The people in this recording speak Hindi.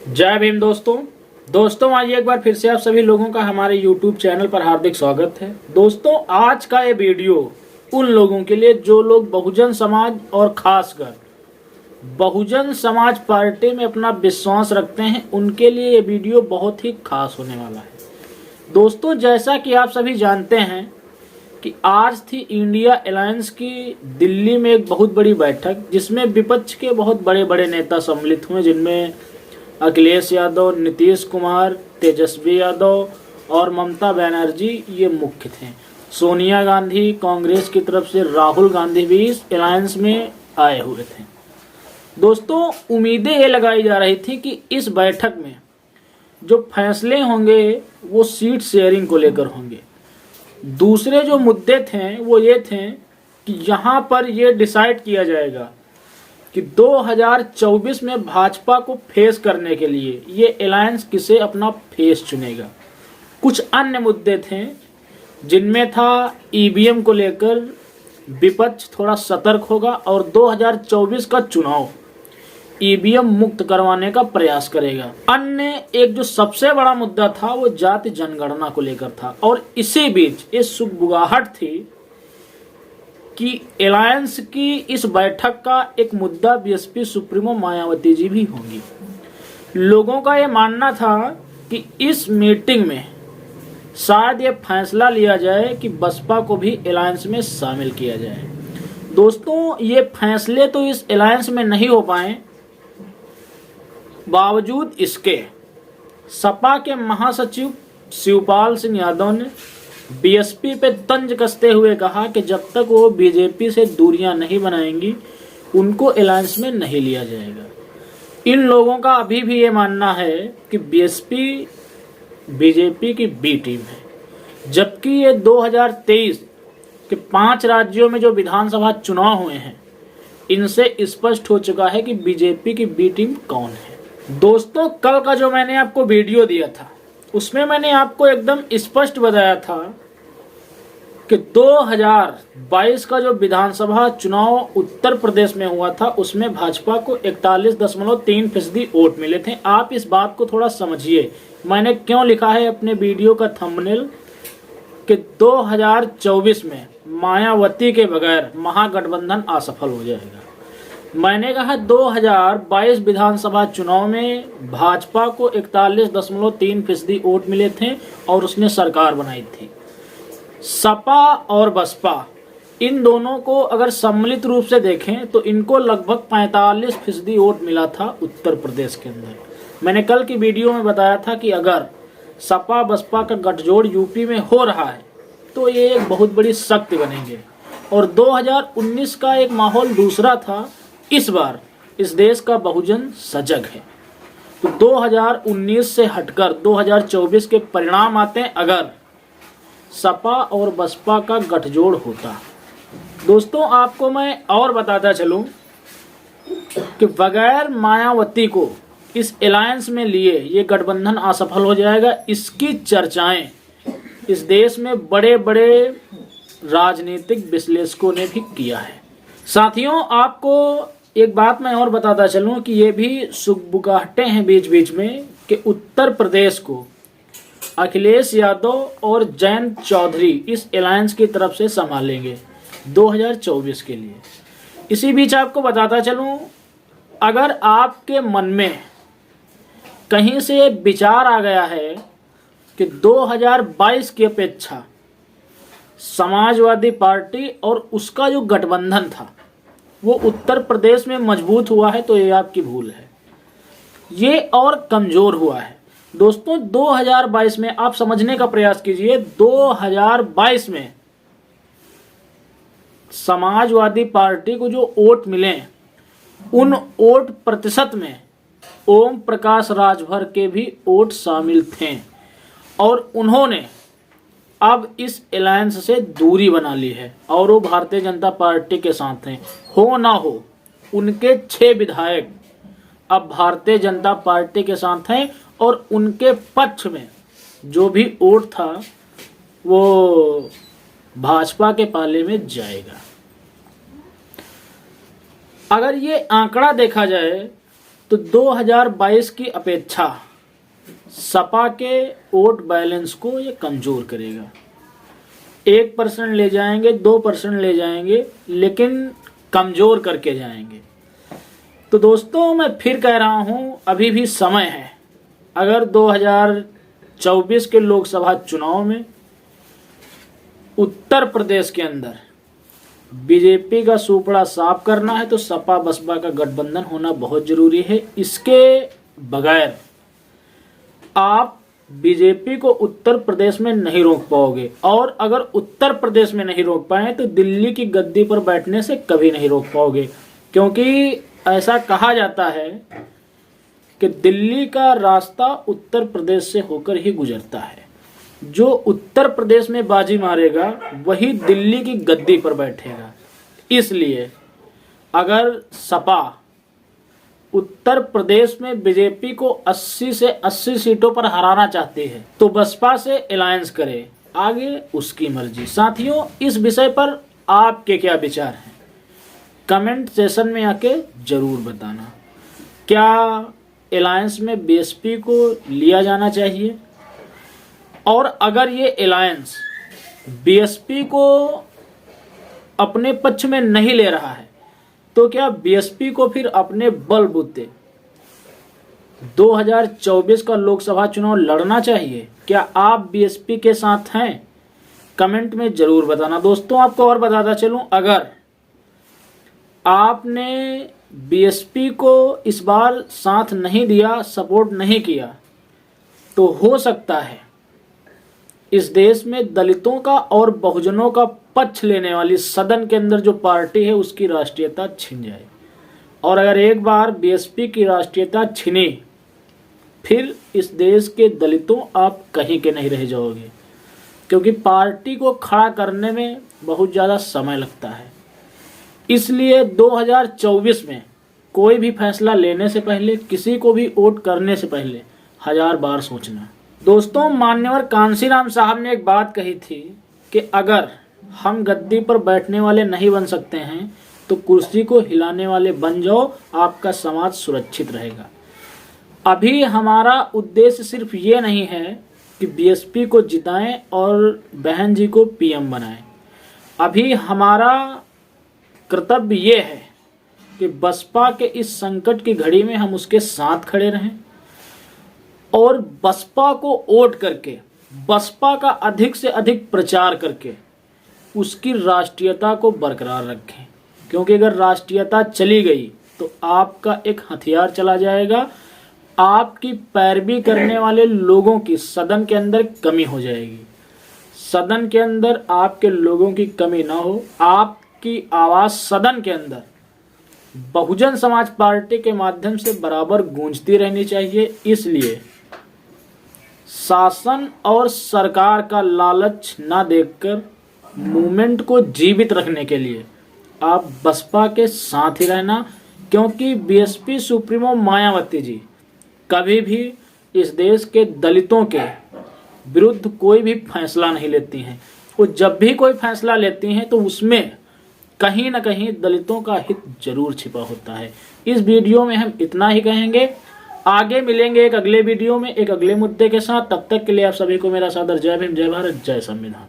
जय भीम दोस्तों आज एक बार फिर से आप सभी लोगों का हमारे YouTube चैनल पर हार्दिक स्वागत है। दोस्तों आज का ये वीडियो उन लोगों के लिए जो लोग बहुजन समाज और खासकर बहुजन समाज पार्टी में अपना विश्वास रखते हैं, उनके लिए ये वीडियो बहुत ही खास होने वाला है। दोस्तों जैसा कि आप सभी जानते हैं कि आज थी इंडिया अलायंस की दिल्ली में एक बहुत बड़ी बैठक, जिसमें विपक्ष के बहुत बड़े बड़े नेता सम्मिलित हुए, जिनमें अखिलेश यादव, नीतीश कुमार, तेजस्वी यादव और ममता बनर्जी ये मुख्य थे। सोनिया गांधी कांग्रेस की तरफ से, राहुल गांधी भी इस अलायंस में आए हुए थे। दोस्तों उम्मीदें ये लगाई जा रही थी कि इस बैठक में जो फैसले होंगे वो सीट शेयरिंग को लेकर होंगे। दूसरे जो मुद्दे थे वो ये थे कि यहाँ पर ये डिसाइड किया जाएगा कि 2024 में भाजपा को फेस करने के लिए ये अलायंस किसे अपना फेस चुनेगा। कुछ अन्य मुद्दे थे जिनमें था ईवीएम को लेकर विपक्ष थोड़ा सतर्क होगा और 2024 का चुनाव ईवीएम मुक्त करवाने का प्रयास करेगा। अन्य एक जो सबसे बड़ा मुद्दा था वो जाति जनगणना को लेकर था। और इसी बीच ये सुगबुगाहट थी कि अलायंस की इस बैठक का एक मुद्दा बीएसपी सुप्रीमो मायावती जी भी होंगी। लोगों का ये मानना था कि इस मीटिंग में शायद ये फैसला लिया जाए कि बसपा को भी अलायंस में शामिल किया जाए। दोस्तों ये फैसले तो इस अलायंस में नहीं हो पाए, बावजूद इसके सपा के महासचिव शिवपाल सिंह यादव ने बीएसपी पे तंज कसते हुए कहा कि जब तक वो बीजेपी से दूरियां नहीं बनाएंगी उनको अलायंस में नहीं लिया जाएगा। इन लोगों का अभी भी ये मानना है कि बीएसपी बीजेपी की बी टीम है, जबकि ये 2023 के 5 राज्यों में जो विधानसभा चुनाव हुए हैं इनसे स्पष्ट हो चुका है कि बीजेपी की बी टीम कौन है। दोस्तों कल का जो मैंने आपको वीडियो दिया था उसमें मैंने आपको एकदम स्पष्ट बताया था कि 2022 का जो विधानसभा चुनाव उत्तर प्रदेश में हुआ था उसमें भाजपा को 41.3% वोट मिले थे। आप इस बात को थोड़ा समझिए, मैंने क्यों लिखा है अपने वीडियो का थंबनेल कि 2024 में मायावती के बगैर महागठबंधन असफल हो जाएगा। मैंने कहा 2022 विधानसभा चुनाव में भाजपा को 41.3% वोट मिले थे और उसने सरकार बनाई थी। सपा और बसपा इन दोनों को अगर सम्मिलित रूप से देखें तो इनको लगभग 45% वोट मिला था उत्तर प्रदेश के अंदर। मैंने कल की वीडियो में बताया था कि अगर सपा बसपा का गठजोड़ यूपी में हो रहा है तो ये एक बहुत बड़ी शक्ति बनेंगे। और 2019 का एक माहौल दूसरा था। इस बार इस देश का बहुजन सजग है, तो 2019 से हटकर 2024 के परिणाम आते हैं अगर सपा और बसपा का गठजोड़ होता। दोस्तों आपको मैं और बताता चलूं कि बगैर मायावती को इस अलायंस में लिए ये गठबंधन असफल हो जाएगा। इसकी चर्चाएं इस देश में बड़े बड़े राजनीतिक विश्लेषकों ने भी किया है। साथियों आपको एक बात मैं और बताता चलूं कि ये भी सुगबुगाहटें हैं बीच बीच में कि उत्तर प्रदेश को अखिलेश यादव और जयंत चौधरी इस अलायंस की तरफ से संभालेंगे 2024 के लिए। इसी बीच आपको बताता चलूं, अगर आपके मन में कहीं से विचार आ गया है कि 2022 की अपेक्षा समाजवादी पार्टी और उसका जो गठबंधन था वो उत्तर प्रदेश में मजबूत हुआ है, तो ये आपकी भूल है, ये और कमजोर हुआ है। दोस्तों 2022 में आप समझने का प्रयास कीजिए, 2022 में समाजवादी पार्टी को जो वोट मिले उन वोट प्रतिशत में ओम प्रकाश राजभर के भी वोट शामिल थे और उन्होंने अब इस अलायंस से दूरी बना ली है और वो भारतीय जनता पार्टी के साथ हैं। हो ना हो उनके 6 विधायक अब भारतीय जनता पार्टी के साथ हैं और उनके पक्ष में जो भी वोट था वो भाजपा के पाले में जाएगा। अगर ये आंकड़ा देखा जाए तो 2022 की अपेक्षा सपा के वोट बैलेंस को ये कमजोर करेगा। 1% ले जाएंगे, 2% ले जाएंगे, लेकिन कमजोर करके जाएंगे। तो दोस्तों मैं फिर कह रहा हूं, अभी भी समय है। अगर 2024 के लोकसभा चुनाव में उत्तर प्रदेश के अंदर बीजेपी का सुपड़ा साफ करना है तो सपा बसपा का गठबंधन होना बहुत जरूरी है। इसके बगैर आप बीजेपी को उत्तर प्रदेश में नहीं रोक पाओगे, और अगर उत्तर प्रदेश में नहीं रोक पाए तो दिल्ली की गद्दी पर बैठने से कभी नहीं रोक पाओगे, क्योंकि ऐसा कहा जाता है कि दिल्ली का रास्ता उत्तर प्रदेश से होकर ही गुजरता है। जो उत्तर प्रदेश में बाजी मारेगा वही दिल्ली की गद्दी पर बैठेगा। इसलिए अगर सपा उत्तर प्रदेश में बीजेपी को 80 से 80 सीटों पर हराना चाहती है तो बसपा से अलायंस करे, आगे उसकी मर्जी। साथियों, इस विषय पर आपके क्या विचार हैं? कमेंट सेशन में आके जरूर बताना। क्या अलायंस में बीएसपी को लिया जाना चाहिए? और अगर ये अलायंस बीएसपी को अपने पक्ष में नहीं ले रहा है तो क्या बीएसपी को फिर अपने बलबूते 2024 का लोकसभा चुनाव लड़ना चाहिए? क्या आप बीएसपी के साथ हैं? कमेंट में जरूर बताना। दोस्तों आपको और बताता चलूं, अगर आपने बीएसपी को इस बार साथ नहीं दिया, सपोर्ट नहीं किया, तो हो सकता है इस देश में दलितों का और बहुजनों का पक्ष लेने वाली सदन के अंदर जो पार्टी है उसकी राष्ट्रीयता छिन जाए। और अगर एक बार बीएसपी की राष्ट्रीयता छिनी, फिर इस देश के दलितों आप कहीं के नहीं रह जाओगे, क्योंकि पार्टी को खड़ा करने में बहुत ज़्यादा समय लगता है। इसलिए 2024 में कोई भी फैसला लेने से पहले, किसी को भी वोट करने से पहले 1000 बार सोचना। दोस्तों, मान्यवर कांशीराम साहब ने एक बात कही थी कि अगर हम गद्दी पर बैठने वाले नहीं बन सकते हैं तो कुर्सी को हिलाने वाले बन जाओ, आपका समाज सुरक्षित रहेगा। अभी हमारा उद्देश्य सिर्फ ये नहीं है कि बीएसपी को जिताएं और बहन जी को पीएम बनाएं। अभी हमारा कर्तव्य ये है कि बसपा के इस संकट की घड़ी में हम उसके साथ खड़े रहें और बसपा को वोट करके, बसपा का अधिक से अधिक प्रचार करके उसकी राष्ट्रीयता को बरकरार रखें। क्योंकि अगर राष्ट्रीयता चली गई तो आपका एक हथियार चला जाएगा, आपकी पैरवी करने वाले लोगों की सदन के अंदर कमी हो जाएगी। सदन के अंदर आपके लोगों की कमी ना हो, आपकी आवाज़ सदन के अंदर बहुजन समाज पार्टी के माध्यम से बराबर गूंजती रहनी चाहिए। इसलिए शासन और सरकार का लालच ना देखकर मूवमेंट को जीवित रखने के लिए आप बसपा के साथ ही रहना, क्योंकि बीएसपी सुप्रीमो मायावती जी कभी भी इस देश के दलितों के विरुद्ध कोई भी फैसला नहीं लेती हैं। वो जब भी कोई फैसला लेती हैं तो उसमें कहीं ना कहीं दलितों का हित जरूर छिपा होता है। इस वीडियो में हम इतना ही कहेंगे। आगे मिलेंगे एक अगले वीडियो में एक अगले मुद्दे के साथ। तब तक के लिए आप सभी को मेरा सादर जय भीम, जय भारत, जय संविधान।